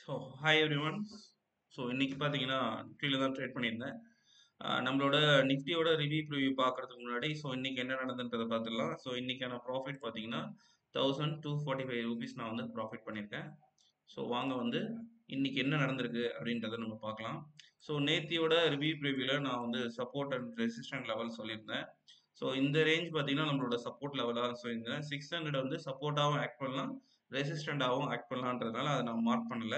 So hi every one. So இன்னைக்கு பார்த்தீங்கன்னா நிஃப்டியில் தான் ட்ரேட் பண்ணியிருந்தேன். நம்மளோட நிஃப்டியோட ரிவ்யூ பார்க்கறதுக்கு முன்னாடி இன்னைக்கு என்ன நடந்துன்றதை பார்த்துடலாம். இன்னைக்கான ப்ராஃபிட் பார்த்தீங்கன்னா 1245 ரூபீஸ் நான் ப்ராஃபிட் பண்ணியிருக்கேன். வாங்க இன்னைக்கு என்ன நடந்திருக்கு அப்படின்றத நம்ம பார்க்கலாம். நேத்தியோட ரிவ்யூவில் நான் சப்போர்ட் அண்ட் ரெசிஸ்டன்ட் லெவல் சொல்லியிருந்தேன். இந்த ரேஞ்ச் பார்த்தீங்கன்னா நம்மளோட சப்போர்ட் லெவலாக சொல்லியிருந்தேன். 600 சப்போர்ட்டாகவும் ஆக்ட் பண்ணலாம், ரெசிஸ்டண்டாகவும் ஆக்ட் பண்ணலான்றதுனால அதை நான் மார்க் பண்ணல.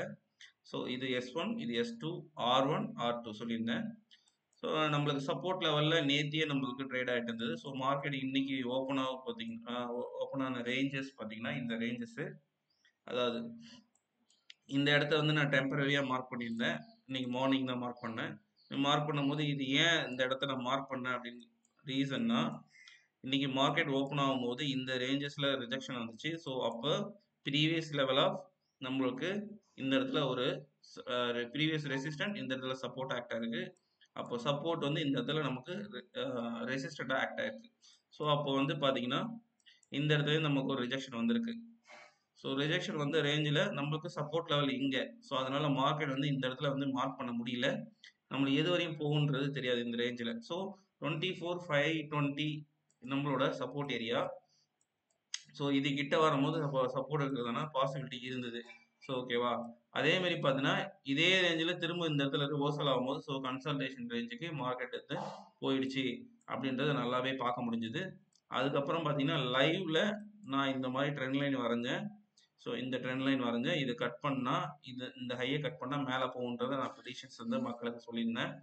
இது S1, இது S2, R1, R2 சொல்லியிருந்தேன். நம்மளுக்கு சப்போர்ட் லெவலில் நேத்தியே நம்மளுக்கு ட்ரேட் ஆகிட்டு இருந்தது. மார்க்கெட் இன்னைக்கு ஓப்பன் ஆன ரேஞ்சஸ் பார்த்தீங்கன்னா இந்த ரேஞ்சஸ், அதாவது இந்த இடத்த நான் டெம்பரரியாக மார்க் பண்ணியிருந்தேன். இன்னைக்கு மார்னிங் தான் மார்க் பண்ணேன். மார்க் பண்ணும்போது இது ஏன் இந்த இடத்த நான் மார்க் பண்ணேன் அப்படின்னு ரீசன்னா, இன்னைக்கு மார்க்கெட் ஓப்பன் ஆகும்போது இந்த ரேஞ்சஸில் ரிஜெக்ஷன் வந்துச்சு. அப்போ ப்ரீவியஸ் லெவல் ஆஃப் நம்மளுக்கு இந்த இடத்துல ஒரு ப்ரீவியஸ் ரெசிஸ்டன்ட், இந்த இடத்துல சப்போர்ட் ஆக்ட் ஆயிருக்கு. அப்போ சப்போர்ட் இந்த இடத்துல நமக்கு ரெசிஸ்டண்டாக ஆக்ட் ஆயிருக்கு. அப்போ பார்த்தீங்கன்னா இந்த இடத்துல நமக்கு ஒரு ரிஜெக்ஷன் வந்திருக்கு. ரிஜெக்ஷன் ரேஞ்சில் நம்மளுக்கு சப்போர்ட் லெவல் இங்கே. அதனால மார்க்கெட் இந்த இடத்துல மார்க் பண்ண முடியல. நம்மளுக்கு எது வரையும் போகுன்றது தெரியாது இந்த ரேஞ்சில். 24,520 நம்மளோட சப்போர்ட் ஏரியா. இது கிட்ட வரும்போது சப்போர்ட் இருக்கிறதுனா பாசிபிலிட்டி இருந்தது. ஓகேவா. அதே மாதிரி பார்த்தீங்கன்னா இதே ரேஞ்சில் திரும்ப இந்த இடத்துல ரிவர்சல் ஆகும்போது கன்சல்டேஷன் ரேஞ்சுக்கு மார்க்கெட் போயிடுச்சு அப்படின்றத நல்லாவே பார்க்க முடிஞ்சுது. அதுக்கப்புறம் பார்த்தீங்கன்னா லைவ்ல நான் இந்த மாதிரி ட்ரெண்ட் லைன் வரைஞ்சேன். இந்த ட்ரெண்ட் லைன் வரைஞ்சேன். இது கட் பண்ணா இந்த ஹையை கட் பண்ணா மேலே போகுன்றதை நான் ப்ரெடிக்ஷன்ஸ் மக்களுக்கு சொல்லியிருந்தேன்.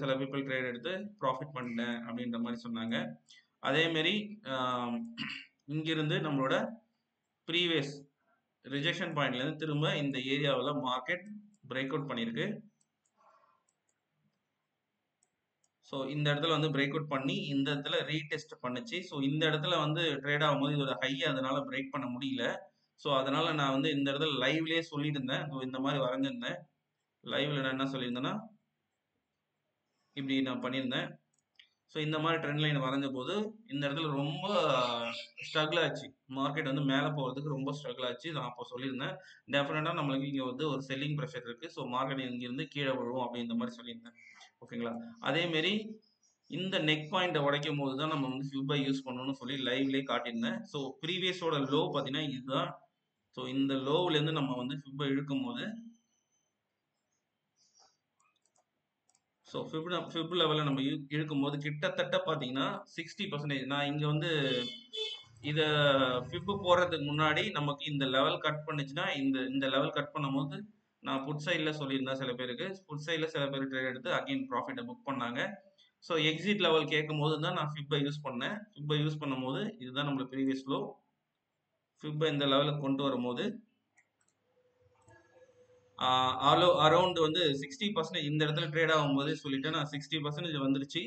சில பீப்புள் ட்ரேட் எடுத்து ப்ராஃபிட் பண்ணிட்டேன் அப்படின்ற மாதிரி சொன்னாங்க. அதேமாரி இங்கிருந்து நம்மளோட ப்ரீவியஸ் ரிஜெக்ஷன் பாயிண்ட்லேருந்து திரும்ப இந்த ஏரியாவில் மார்க்கெட் பிரேக் அவுட் பண்ணியிருக்கு. இந்த இடத்துல பிரேக் அவுட் பண்ணி இந்த இடத்துல ரீடெஸ்ட் பண்ணுச்சு. இந்த இடத்துல ட்ரேட் ஆகும்போது இதோட ஹை அதனால பிரேக் பண்ண முடியல. அதனால நான் இந்த இடத்துல லைவ்லேயே சொல்லியிருந்தேன். இந்த மாதிரி வரைஞ்சிருந்தேன். லைவ்ல நான் என்ன சொல்லியிருந்தேன்னா இப்படி நான் பண்ணியிருந்தேன். இந்த மாதிரி ட்ரெண்ட் லைன் வரைஞ்ச போது இந்த இடத்துல ரொம்ப ஸ்ட்ரகிள் ஆச்சு. மார்க்கெட் மேலே போகிறதுக்கு ரொம்ப ஸ்ட்ரகிள் ஆச்சு. நான் அப்போ சொல்லியிருந்தேன் டெஃபினட்டாக நம்மளுக்கு இங்கே ஒரு செல்லிங் ப்ரெஷர் இருக்குது. மார்க்கெட் இங்கிருந்து கீழே விழுவும் அப்படின்ற மாதிரி சொல்லியிருந்தேன். ஓகேங்களா. அதேமாரி இந்த நெக் பாயிண்ட்டை உடைக்கும் போது தான் நம்ம ஃபியூபை யூஸ் பண்ணணும்னு சொல்லி லைவ்லேயே காட்டியிருந்தேன். ப்ரீவியஸோட லோ பார்த்தீங்கன்னா இதுதான். இந்த லோவிலேருந்து நம்ம ஃபிப்பை இழுக்கும் போது ஃபிப் லெவலில் நம்ம இழுக்கும் போது கிட்டத்தட்ட பார்த்தீங்கன்னா 60%. நான் இங்கே இதை ஃபிப்பு போடுறதுக்கு முன்னாடி நமக்கு இந்த லெவல் கட் பண்ணுச்சுன்னா இந்த லெவல் கட் பண்ணும்போது நான் புட் சைடில் சொல்லியிருந்தேன். சில பேருக்கு புட் சைடில் சில பேர் ட்ரேட் எடுத்து அகைன் ப்ராஃபிட்டை புக் பண்ணாங்க. எக்ஸிட் லெவல் கேட்கும் போது தான் நான் ஃபிப்பை யூஸ் பண்ணேன். ஃபிப்பை யூஸ் பண்ணும்போது இதுதான் நம்மளுக்கு ப்ரீவியஸ் லோ. ஃபிப்பை இந்த லெவலுக்கு கொண்டு வரும்போது அரௌண்ட் 60% இந்த இடத்துல ட்ரேட் ஆகும்போது சொல்லிட்டு நான் 60% வந்துருச்சு.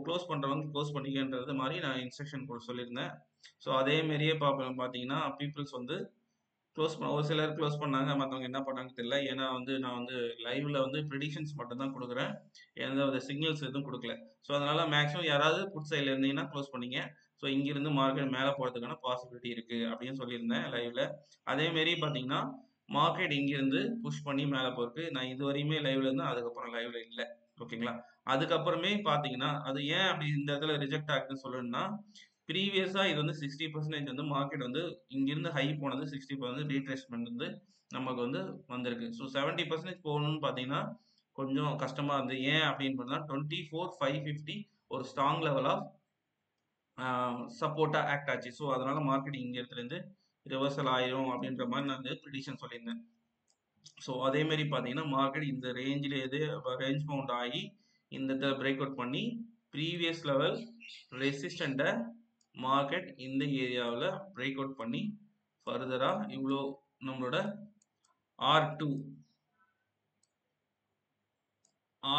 க்ளோஸ் பண்ணுறவங்க க்ளோஸ் பண்ணிக்கன்றது மாதிரி நான் இன்ஸ்ட்ரக்ஷன் கூட சொல்லியிருந்தேன். அதே மாதிரியே பார்த்தீங்கன்னா பீப்புள்ஸ் ஒரு சிலர் க்ளோஸ் பண்ணாங்க, மற்றவங்க என்ன பண்ணாங்க தெரியல. ஏன்னா நான் லைவ்ல ப்ரெடிக்ஷன்ஸ் மட்டும் தான் கொடுக்குறேன், எந்த சிக்னல்ஸ் எதுவும் கொடுக்கல. அதனால மேக்ஸிமம் யாராவது புட் சைடில் இருந்தீங்கன்னா க்ளோஸ் பண்ணிங்க. இங்கிருந்து மார்க்கெட் மேலே போகிறதுக்கான பாசிபிலிட்டி இருக்குது அப்படின்னு சொல்லியிருந்தேன் லைவ்ல. அதேமாரி பார்த்தீங்கன்னா மார்க்கெட் இங்கிருந்து புஷ் பண்ணி மேலே போயிருக்கு. நான் இது வரையுமே லைவ்ல இருந்தேன், அதுக்கப்புறம் லைவ்ல இல்லை. ஓகேங்களா. அதுக்கப்புறமே பார்த்தீங்கன்னா அது ஏன் அப்படி இந்த இடத்துல ரிஜெக்ட் ஆகுதுன்னு சொல்லணும்னா, ப்ரீவியஸா இது 60% மார்க்கெட் இங்கிருந்து ஹை போனது 60% ரீட்ரேஸ்மெண்ட் நமக்கு வந்திருக்கு. 70% போகணும்னு பார்த்தீங்கன்னா கொஞ்சம் கஷ்டமா இருந்தது. ஏன் அப்படின்னு பார்த்தா 24,550 ஒரு ஸ்ட்ராங் லெவல் ஆஃப் சப்போர்ட்டா ஆக்ட் ஆச்சு. அதனால மார்க்கெட் இங்க இடத்துல இருந்து ரிவர்சல் ஆயிரும் அப்படின்ற மாதிரி நான் ப்ரெடிக்ஷன் சொல்லியிருந்தேன். அதே மாதிரி பார்த்தீங்கன்னா மார்க்கெட் இந்த ரேஞ்சில் ரேஞ்ச் பவுண்ட் ஆகி இந்த இடத்துல பிரேக் அவுட் பண்ணி ப்ரீவியஸ் லெவல் ரெசிஸ்டண்ட்டை மார்க்கெட் இந்த ஏரியாவில் பிரேக் அவுட் பண்ணி ஃபர்தராக இவ்வளோ நம்மளோட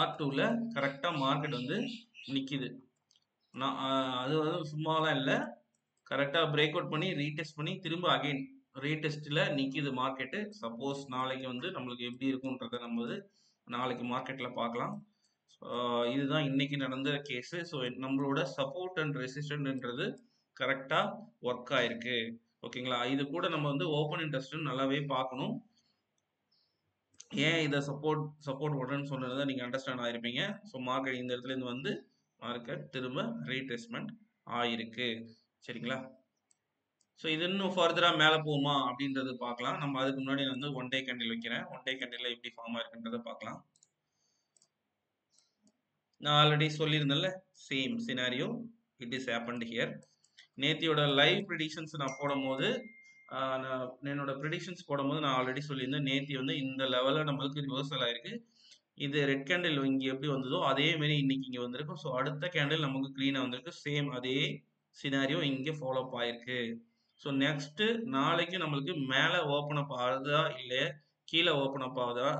R2ல கரெக்டாக மார்க்கெட் நிற்கிது. நான் அது சும்மாலாம் இல்லை, கரெக்டாக பிரேக் அவுட் பண்ணி ரீடெஸ்ட் பண்ணி திரும்ப அகைன் ரீடெஸ்ட்டில் நிற்கிது மார்க்கெட்டு. சப்போஸ் நாளைக்கு நம்மளுக்கு எப்படி இருக்குன்றதை நம்ம நாளைக்கு மார்க்கெட்டில் பார்க்கலாம். இதுதான் இன்னைக்கு நடந்த கேஸு. நம்மளோட சப்போர்ட் அண்ட் ரெசிஸ்டன்ட்ன்றது கரெக்டாக ஒர்க் ஆயிருக்கு. ஓகேங்களா. இது கூட நம்ம ஓப்பன் இன்ட்ரெஸ்ட் நல்லாவே பார்க்கணும். ஏன் இதை சப்போர்ட் உடனே சொன்னதை நீங்கள் அண்டர்ஸ்டாண்ட் ஆயிருப்பீங்க. ஸோ மார்க்கெட் இந்த இடத்துல இருந்து வந்து மார்க்கெட் திரும்ப ரீட்ரேஸ்மெண்ட் ஆயிருக்கு. சரிங்களா? ஸோ இது இன்னும் ஃபர்தராக மேலே போகுமா அப்படின்றது பார்க்கலாம். நம்ம அதுக்கு முன்னாடி வந்து ஒன் டே கேண்டில் வைக்கிறேன். ஒன் டே கேண்டில் எப்படி ஃபார்ம் ஆயிருக்குன்றதை பார்க்கலாம். நான் ஆல்ரெடி சொல்லியிருந்தேன்ல, same scenario it is happened here. நேத்தியோட லைவ் ப்ரிடிக்ஷன்ஸ் நான் போடும்போது நான் என்னோட ப்ரிடிக்ஷன்ஸ் போடும்போது நான் ஆல்ரெடி சொல்லியிருந்தேன், நேத்தி வந்து இந்த லெவலில் நம்மளுக்கு ரிவர்சல் ஆயிருக்கு. இது ரெட் கேண்டில் இங்கே எப்படி வந்ததோ அதே மாதிரி இன்னைக்கு இங்கே வந்திருக்கும். ஸோ அடுத்த கேண்டில் நமக்கு க்ளீனாக வந்திருக்கு. சேம் அதே சினாரியோ இங்கே ஃபாலோ அப் ஆயிருக்கு. ஸோ நெக்ஸ்ட் நாளைக்கு நம்மளுக்கு மேலே ஓப்பன் அப் ஆகுதா இல்லை கீழே ஓப்பன் அப் ஆகுதா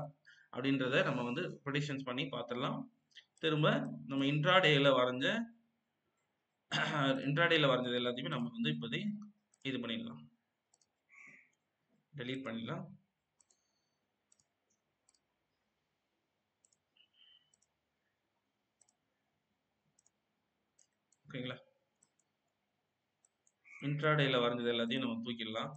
அப்படின்றத நம்ம வந்து ப்ரிடிக்ஷன்ஸ் பண்ணி பார்த்துடலாம். திரும்ப நம்ம இன்ட்ராடேயில் வரைஞ்சது எல்லாத்தையுமே நம்ம வந்து இப்போதைக்கு இது பண்ணிடலாம், டெலீட் பண்ணிடலாம். ஓகேங்களா? இன்ட்ராடேயில் வரைஞ்சது எல்லாத்தையும் நம்ம தூக்கிடலாம்.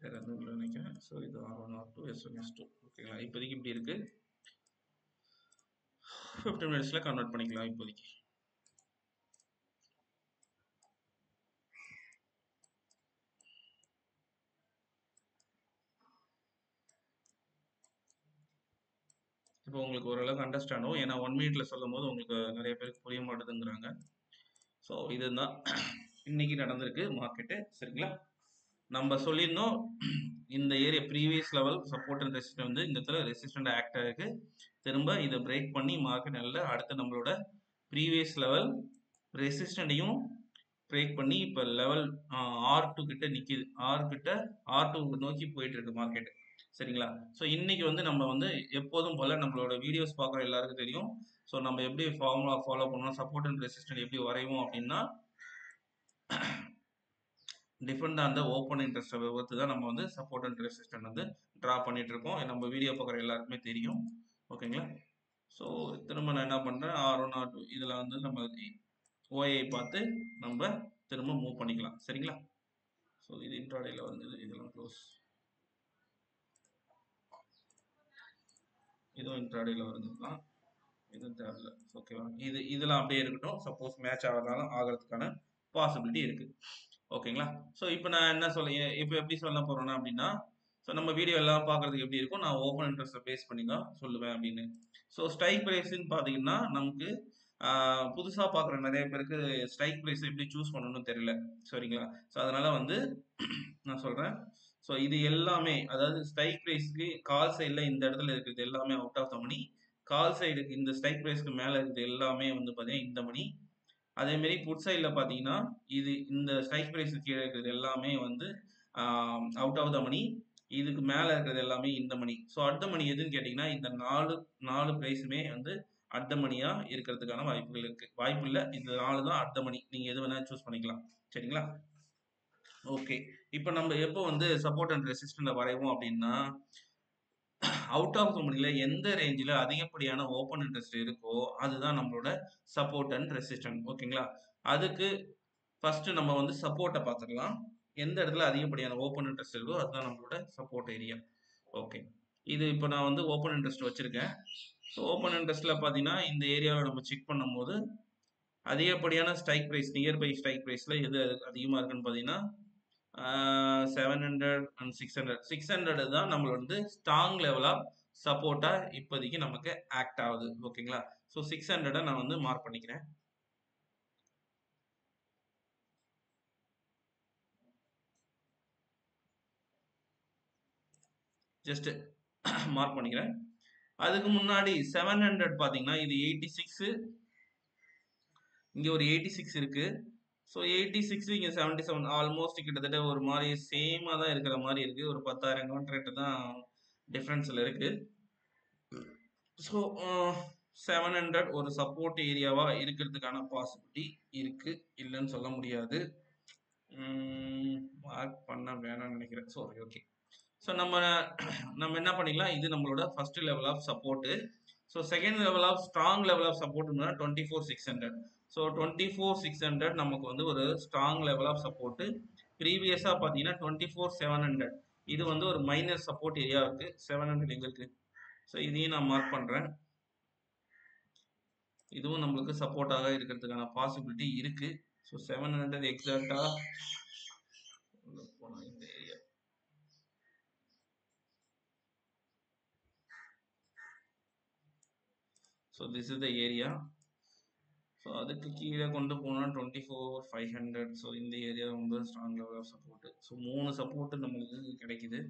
வேற எதுவும் இல்லை நினைக்கிறேன். ஸோ இது R1 R2 S1 S2 ஓகேங்களா? இப்போதைக்கு இப்படி இருக்கு. 15 மினிட்ஸில் கன்வெர்ட் பண்ணிக்கலாம். இப்போதைக்கு இப்போ உங்களுக்கு ஓரளவுக்கு அண்டர்ஸ்டாண்ட் ஆகும். ஏன்னா 1 மினிட்ல சொல்லும் போது உங்களுக்கு நிறைய பேருக்கு புரிய மாட்டேதுங்கிறாங்க. ஸோ இதுதான் இன்னைக்கு நடந்திருக்கு மார்க்கெட்டு. சரிங்களா? நம்ம சொல்லியிருந்தோம் இந்த area previous level support and resistant வந்து இந்த இடத்துல ரெசிஸ்டன்ட் ஆக்ட் ஆகிருக்கு. திரும்ப இதை பிரேக் பண்ணி மார்க்கெட் நல்ல அடுத்து நம்மளோட ப்ரீவியஸ் லெவல் ரெசிஸ்டண்ட்டையும் பிரேக் பண்ணி இப்போ லெவல் R2 கிட்ட நிற்கிது. R2 நோக்கி போயிட்டு இருக்கு மார்க்கெட். சரிங்களா? ஸோ இன்னைக்கு வந்து நம்ம வந்து எப்போதும் போல நம்மளோட வீடியோஸ் பார்க்குற எல்லாருக்கும் தெரியும். ஸோ நம்ம எப்படி ஃபார்முலா ஃபாலோ பண்ணோம், சப்போர்ட் அண்ட் ரெசிஸ்டன்ட் எப்படி வரைவோம் அப்படின்னா, டிஃபரெண்ட் அந்த ஓப்பன் இன்ட்ரெஸ்ட்டை பொறுத்து தான் நம்ம வந்து சப்போர்ட் அண்ட் ரெசிஸ்டன்ட் வந்து ட்ரா பண்ணிட்டு இருக்கோம். நம்ம வீடியோ பார்க்குற எல்லாருக்குமே தெரியும். ஓகேங்களா? ஸோ திரும்ப நான் என்ன பண்ணுறேன், R1 R2 இதில் வந்து நம்ம ஓஐ பார்த்து நம்ம திரும்ப மூவ் பண்ணிக்கலாம். சரிங்களா? ஸோ இது இன்ட்ராடேல வந்தது, இதெல்லாம் க்ளோஸ். இதுவும் இன்ட்ராடேல வந்ததுதான், இதுவும் தேவையில்ல. ஓகேவா? இதெல்லாம் அப்படியே இருக்கட்டும். சப்போஸ் மேட்ச் ஆகிறதாலும் ஆகிறதுக்கான பாசிபிலிட்டி இருக்கு. ஓகேங்களா? ஸோ இப்போ நான் என்ன இப்போ எப்படி சொல்ல போறேன்னா அப்படின்னா, ஸோ நம்ம வீடியோ எல்லாம் பார்க்கறதுக்கு எப்படி இருக்கும், நான் ஓப்பன் இன்ட்ரெஸ்ட்டை பேஸ் பண்ணி தான் சொல்லுவேன் அப்படின்னு. ஸோ ஸ்ட்ரைக் ப்ரைஸ்ன்னு பார்த்தீங்கன்னா நமக்கு புதுசாக பார்க்குற நிறைய பேருக்கு ஸ்ட்ரைக் ப்ரைஸ் எப்படி சூஸ் பண்ணணும்னு தெரியல. சரிங்களா? ஸோ அதனால வந்து நான் சொல்கிறேன். ஸோ இது எல்லாமே அதாவது ஸ்ட்ரைக் ப்ரைஸ்க்கு கால் சைடில் இந்த இடத்துல இருக்கிறது எல்லாமே அவுட் ஆஃப் த மணி. கால் சைடுக்கு இந்த ஸ்ட்ரைக் ப்ரைஸ்க்கு மேலே இருக்கிறது எல்லாமே வந்து பார்த்தீங்கன்னா இந்த மணி. அதேமாரி புட் சைடில் பார்த்தீங்கன்னா இது இந்த ஸ்ட்ரைக் ப்ரைஸுக்கு கீழே இருக்கிறது எல்லாமே வந்து அவுட் ஆஃப் த மணி. இதுக்கு மேலே இருக்கிறது எல்லாமே இந்த மணி. ஸோ அடுத்த மணி எதுன்னு கேட்டிங்கன்னா இந்த நாலு ப்ரைஸுமே வந்து அடுத்த மணியாக இருக்கிறதுக்கான வாய்ப்புகள் இருக்குது. வாய்ப்பு இல்லை, இந்த 4 தான் அடுத்த மணி. நீங்கள் எது வேணாலும் சூஸ் பண்ணிக்கலாம். சரிங்களா? ஓகே. இப்போ நம்ம எப்போ வந்து சப்போர்ட் அண்ட் ரெசிஸ்டன்ட் வரைவோம் அப்படின்னா, அவுட் ஆஃப் த மணியில் எந்த ரேஞ்சில் அதிகப்படியான ஓப்பன் இன்ட்ரெஸ்ட் இருக்கோ அதுதான் நம்மளோட சப்போர்ட் அண்ட் ரெசிஸ்டன்ட். ஓகேங்களா? அதுக்கு ஃபர்ஸ்ட் நம்ம வந்து சப்போர்ட்டை பார்த்துக்கலாம். எந்த இடத்துல அதிகப்படியான ஓப்பன் இன்ட்ரெஸ்ட் இருக்கோ அதுதான் நம்மளோட சப்போர்ட் ஏரியா. ஓகே. இது இப்போ நான் வந்து ஓப்பன் இன்ட்ரெஸ்ட் வச்சிருக்கேன். ஸோ ஓப்பன் இன்ட்ரெஸ்ட்டில் பார்த்தீங்கன்னா இந்த ஏரியாவில் நம்ம செக் பண்ணும்போது அதிகப்படியான ஸ்ட்ரைக் ப்ரைஸ் நியர்பை ஸ்ட்ரைக் ப்ரைஸில் எது அதிகமாக இருக்குன்னு பார்த்தீங்கன்னா 700 அண்ட் 600 தான் நம்மளோட வந்து ஸ்ட்ராங் லெவலாக சப்போர்ட்டாக இப்போதைக்கு நமக்கு ஆக்ட் ஆகுது. ஓகேங்களா? ஸோ 600 நான் வந்து மார்க் பண்ணிக்கிறேன். ஜஸ்ட் மார்க் பண்ணிக்கிறேன். அதுக்கு முன்னாடி 700 பார்த்தீங்கன்னா இது 86, இங்கே ஒரு 86 இருக்கு. ஸோ 86 இங்கே 77 ஆல்மோஸ்ட் கிட்டத்தட்ட ஒரு மாதிரி சேமாக தான் இருக்கிற மாதிரி இருக்கு. ஒரு 10,000 கான்ட்ராக்ட் தான் டிஃப்ரென்ஸில் இருக்கு. ஸோ 700 ஒரு சப்போர்ட் ஏரியாவாக இருக்கிறதுக்கான பாசிபிலிட்டி இருக்கு, இல்லைன்னு சொல்ல முடியாது. மார்க் பண்ண வேணாம்னு நினைக்கிறேன். சாரி. ஓகே. ஸோ நம்ம என்ன பண்ணிக்கலாம், இது நம்மளோட first level of support. So second level of strong level of சப்போர்ட்னா 24,600. ஸோ 24,600 நமக்கு வந்து ஒரு ஸ்ட்ராங் லெவல் ஆஃப் சப்போர்ட்டு. ப்ரீவியஸாக பார்த்தீங்கன்னா 24,700 இது வந்து ஒரு மைனர் சப்போர்ட் ஏரியா இருக்கு 700 எங்க இருக்கு. ஸோ இதையும் நான் மார்க் பண்றேன். இதுவும் நம்மளுக்கு சப்போர்ட்டாக இருக்கிறதுக்கான பாசிபிலிட்டி இருக்கு. ஸோ 700 எக்ஸாக்டா போனா இந்த area. So this is the area. So அதுக்கு கீழே கொண்டு போனால் 24,500. ஸோ இந்த ஏரியா ரொம்ப strong level of support. So 3 support நம்மளுக்கு கிடைக்குது.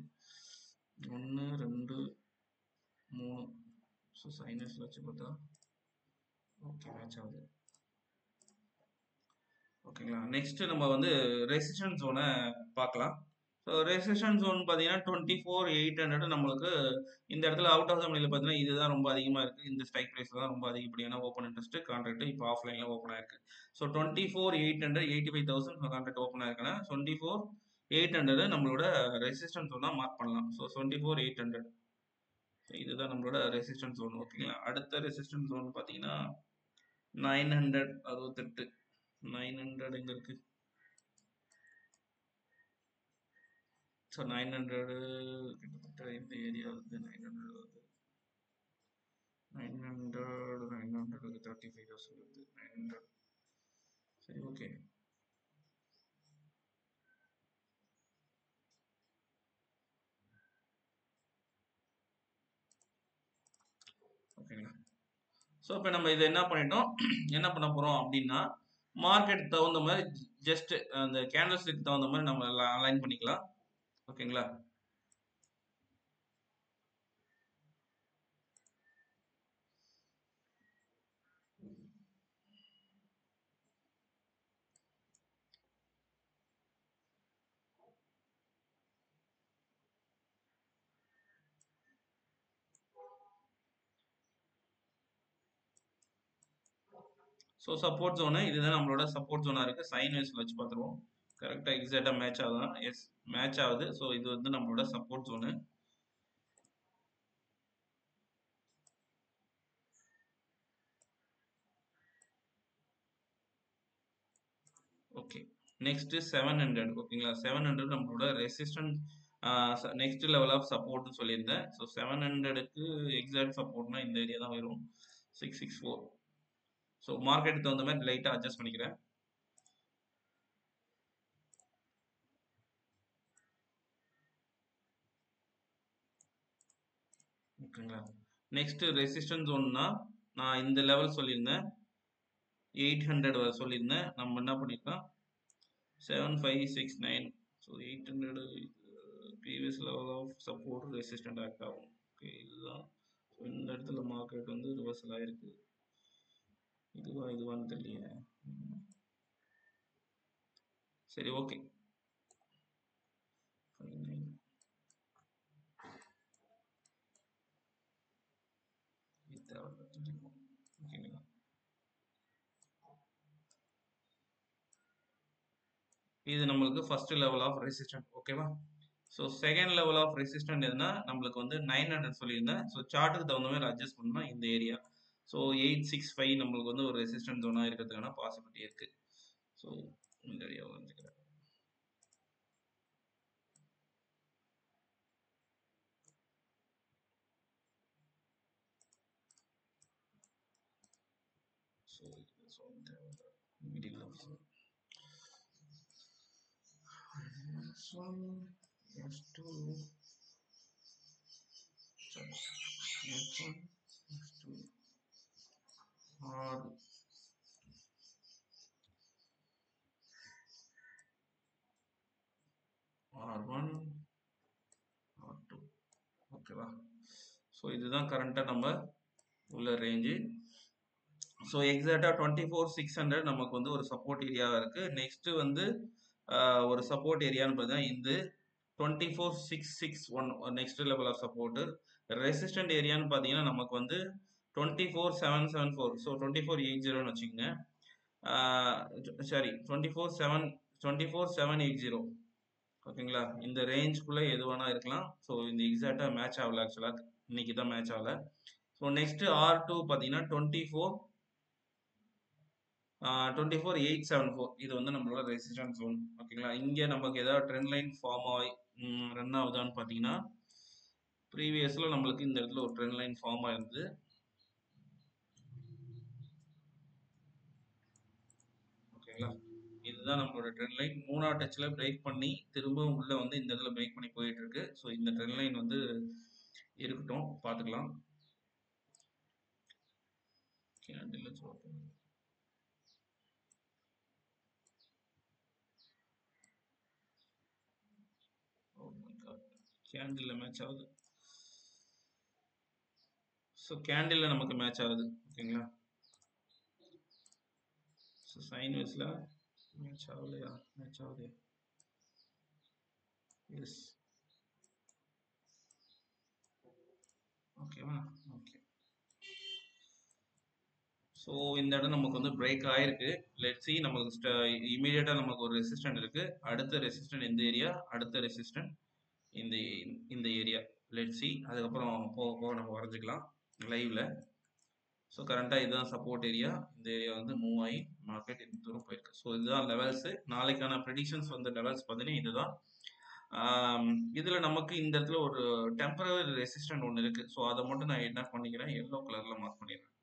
1 2 3. ஸோ சைனஸ்ல வச்சு பார்த்தா ஓகே மேட்ச் ஆகுது. ஓகேங்களா. நெக்ஸ்ட் நம்ம வந்து ரெசிஸ்டன்ஸ் ஜோனை பார்க்கலாம். ஸோ ரெசிஸ்டன்ஸ் ஜோன் பார்த்தீங்கன்னா 24,800 நம்மளுக்கு இந்த இடத்துல அவுட் ஆஃப் த மணியில் பார்த்தீங்கன்னா இதுதான் ரொம்ப அதிகமாக இருக்குது. இந்த ஸ்ட்ரைக் ப்ரைஸில் தான் ரொம்ப அதிகப்படியான ஓப்பன் இன்ட்ரெஸ்ட் கான்ட்ராக்ட் இப்போ ஆஃப்லைனில் ஓப்பன் ஆயிருக்கு. ஸோ 24,800 85,000 கான்ட்ராக்ட் ஓப்பன் ஆயிருக்குன்னா 24,800 நம்மளோட ரெசிஸ்டன்ஸ் ஜோனாக மார்க் பண்ணலாம். ஸோ 24,800 இதுதான் நம்மளோட ரெசிஸ்டன்ஸ் ஜோன். ஓகேங்களா. அடுத்த ரெசிஸ்டன்ஸ் ஜோன் பார்த்தீங்கன்னா 968. 900 எங்க இருக்கு. ஸோ 900 கிட்டத்தட்ட இந்த ஏரியா வந்து 900 வருது. 900 35,000 வருது. 900 சரி ஓகே. ஓகேங்களா. ஸோ இப்போ நம்ம இதை என்ன பண்ணிட்டோம், என்ன பண்ண போகிறோம் அப்படின்னா மார்க்கெட் தகுந்த மாதிரி ஜஸ்ட் அந்த கேண்டில் ஸ்டிக் தகுந்த மாதிரி நம்ம அலைன் பண்ணிக்கலாம். ஓகேங்களா. ஸோ சப்போர்ட் ஜோனு இதுதான் நம்மளோட சப்போர்ட் ஜோனாக இருக்குது. சைன் வேஸ்ல வச்சு பார்த்துருவோம். கரெக்டாக எக்ஸாக்டாக மேட்ச் ஆகுதான். எஸ் மேட்ச் ஆகுது. ஸோ இது வந்து நம்மளோட சப்போர்ட் ஜோனு. ஓகே. நெக்ஸ்ட் 700. ஓகேங்களா. 700 நம்மளோட ரெசிஸ்டன்ஸ் நெக்ஸ்ட் லெவல் ஆஃப் சப்போர்ட்னு சொல்லியிருந்தேன். ஸோ 700க்கு எக்ஸாக்ட் சப்போர்ட்னா இந்த ஏரியா தான் வரும் 664. ஸோ மார்க்கெட்டுக்கு தகுந்த மாதிரி லைட்டாக அட்ஜஸ்ட் பண்ணிக்கிறேன். ஓகேங்களா. நெக்ஸ்ட் ரெசிஸ்டன்ஸ் ஜோன்னா நான் இந்த லெவல் சொல்லியிருந்தேன் 800 சொல்லியிருந்தேன். நம்ம என்ன பண்ணிருக்கோம் 7569. So 800 previous level of support resistant act ஆகும். ஓகே இதுதான். ஸோ இந்த இடத்துல மார்க்கெட் வந்து ரிவர்சல் ஆயிருக்கு. இதுவான்னு தெரியல. சரி ஓகே. ஓகேங்களா. இது நம்மளுக்கு ஃபர்ஸ்ட் லெவல் ஆஃப் ரெசிஸ்டன்ட். ஓகேவா. So second level of resistant எதுனா நம்மளுக்கு வந்து 900 சொல்லியிருந்தேன். ஸோ சார்ட்டுக்கு தகுந்த மாதிரி அட்ஜஸ்ட் பண்ணால் இந்த ஏரியா. ஸோ 865 நம்மளுக்கு வந்து ஒரு ரெசிஸ்டன்ட் ஜோனாக இருக்கிறதுக்கான பாசிபிலிட்டி இருக்கு. ஸோ இந்த ஏரியாவை வந்துக்கிறேன். So middle of R1 R2. ஓகேவா. ஸோ இதுதான் கரண்ட்டாக நம்ம உள்ள ரேஞ்சு. ஸோ எக்ஸாக்டாக 24,600 நமக்கு வந்து ஒரு சப்போர்ட் ஏரியாவாக இருக்குது. நெக்ஸ்ட்டு வந்து ஒரு சப்போர்ட் ஏரியான்னு பார்த்தீங்கன்னா இந்த 24,661 next level of support. Resistant ஏரியான்னு பார்த்தீங்கன்னா நமக்கு வந்து 24,774. ஸோ 24,80 வச்சுக்கோங்க. சாரி 24,780. ஓகேங்களா. இந்த ரேஞ்சுக்குள்ளே எது வேணால் இருக்கலாம். ஸோ இந்த எக்ஸாக்டாக மேட்ச் ஆகல. ஆக்சுவலாக இன்னைக்கு தான் மேட்ச் ஆகல. ஸோ நெக்ஸ்ட் R2 பார்த்தீங்கன்னா 24,874. இது வந்து நம்மளோட ரெசிஸ்டன்ஸ் ஜோன். ஓகேங்களா. இங்கே நமக்கு ஏதாவது ட்ரெண்ட் லைன் ஃபார்ம் ரன் ஆகுதான்னு பார்த்தீங்கன்னா, ப்ரீவியஸில் நம்மளுக்கு இந்த இடத்துல ஒரு ட்ரெண்ட் லைன் ஃபார்ம் ஆயிருந்தது. ஓகேங்களா, இதுதான் நம்மளோட ட்ரெண்ட் லைன். 3ஆவது டச்சில் பிரேக் பண்ணி திரும்பவும் உள்ள வந்து இந்த இடத்துல பிரேக் பண்ணி போயிட்டு இருக்கு. ஸோ இந்த ட்ரெண்ட் லைன் வந்து இருக்கட்டும், பார்த்துக்கலாம். கேண்டில் கேண்டில் மேட்ச் ஆகுது. ஸோ கேண்டில் நமக்கு மேட்ச் ஆகுது. ஓகேங்களா, ஸோ சைன் வேஸ்ல மேட்ச் ஆகலையா? மேட்ச் ஆகுது. எஸ், ஓகேவா? ஓகே, ஸோ இந்த இடம் நமக்கு வந்து பிரேக் ஆயிருக்கு. லெட் சி, நமக்கு இமீடியட்டா நமக்கு ஒரு ரெசிஸ்டன்ட் இருக்கு. அடுத்த ரெசிஸ்டன்ட் இந்த ஏரியா, அடுத்த ரெசிஸ்டன்ட் இந்த இந்த ஏரியா. லெட் சி, அதுக்கப்புறம் போக போக நம்ம வரைஞ்சிக்கலாம் லைவ்ல. ஸோ கரண்டாக இதுதான் சப்போர்ட் ஏரியா. இந்த ஏரியா வந்து மூவ் ஆகி மார்க்கெட் இந்த தூரம் போயிருக்கு. ஸோ இதுதான் லெவல்ஸு. நாளைக்கான ப்ரெடிக்ஷன்ஸ் வந்து லெவல்ஸ் பார்த்தீங்கன்னா இதுதான். இதில் நமக்கு இந்த இடத்துல ஒரு டெம்பரரி ரெசிஸ்டன்ட் ஒன்று இருக்கு. ஸோ அதை மட்டும் நான் என்ன பண்ணிக்கிறேன், எல்லோ கலரில் மார்க் பண்ணிடுறேன்.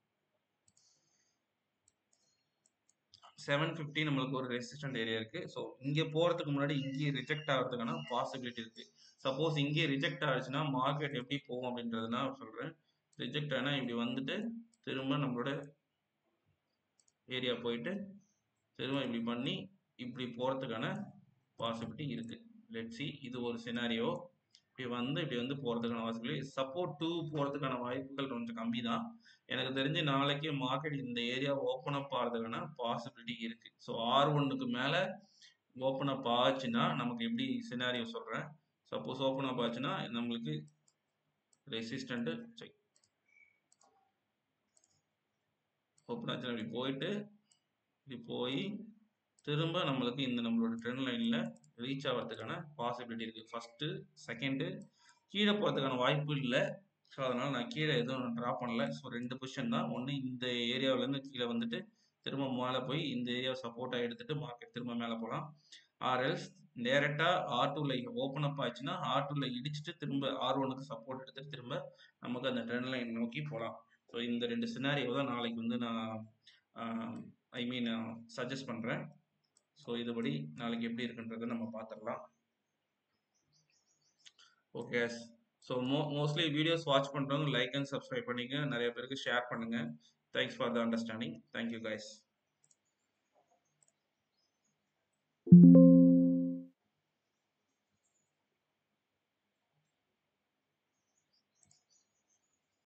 750 நம்மளுக்கு ஒரு ரெசிஸ்டன்ட் ஏரியா இருக்கு. ஸோ இங்கே போகிறதுக்கு முன்னாடி இங்கே ரிஜெக்ட் ஆகிறதுக்கான பாசிபிலிட்டி இருக்கு. சப்போஸ் இங்கே ரிஜெக்ட் ஆச்சுன்னா மார்க்கெட் எப்படி போகும் அப்படின்றது நான் சொல்கிறேன். ரிஜெக்ட் ஆனால் இப்படி வந்துட்டு திரும்ப நம்மளோட ஏரியா போயிட்டு திரும்ப இப்படி பண்ணி இப்படி போகிறதுக்கான பாசிபிலிட்டி இருக்கு. லெட் சி, இது ஒரு சினாரியோ. இப்படி வந்து போகிறதுக்கான பாசிபிலிட்டி. சப்போர்ட் 2 போகிறதுக்கான வாய்ப்புகள் கொஞ்சம் கம்மி தான். எனக்கு தெரிஞ்சு நாளைக்கு மார்க்கெட் இந்த ஏரியா ஓப்பன் அப் ஆகிறதுக்கான பாசிபிலிட்டி இருக்கு. ஸோ R1க்கு மேலே ஓப்பன் அப் ஆச்சுன்னா நமக்கு எப்படி சினாரியோ சொல்கிறேன். சப்போஸ் ஓப்பன் அப் ஆச்சுன்னா நம்மளுக்கு ரெசிஸ்டன்ட் செக் ஓப்பன் ஆச்சுன்னா இப்படி போயிட்டு இப்படி போய் திரும்ப நம்மளுக்கு இந்த நம்மளோட ட்ரெண்ட் லைனில் ரீச் ஆகிறதுக்கான பாசிபிலிட்டி இருக்குது. ஃபஸ்ட்டு செகண்டு கீழே போகிறதுக்கான வாய்ப்பு இல்லை. ஸோ அதனால் நான் கீழே எதுவும் ட்ரா பண்ணல. ஸோ 2 பொசிஷன் தான். ஒன்று இந்த ஏரியாவிலேருந்து கீழே வந்துட்டு திரும்ப மேலே போய் இந்த ஏரியாவை சப்போர்ட்டாக எடுத்துகிட்டு மார்க்கெட் திரும்ப மேலே போகலாம். ஆர்எல்ஸ் டேரெக்டாக R2ல ஓப்பன் அப் ஆச்சுன்னா R2ல இடிச்சுட்டு திரும்ப R1க்கு சப்போர்ட் எடுத்துகிட்டு திரும்ப நமக்கு அந்த ட்ரெண்ட் லைன் நோக்கி போகலாம். ஸோ இந்த 2 சினாரியோ தான் நாளைக்கு வந்து நான் சஜஸ்ட் பண்ணுறேன். ஸோ இதுபடி நாளைக்கு எப்படி இருக்குன்றதை நம்ம பார்த்துடலாம். Okay, so mostly videos watch பண்ணுறவங்க லைக் அண்ட் சப்ஸ்கிரைப் பண்ணிங்க, நிறைய பேருக்கு ஷேர் பண்ணுங்கள். Thanks for the understanding. Thank you guys.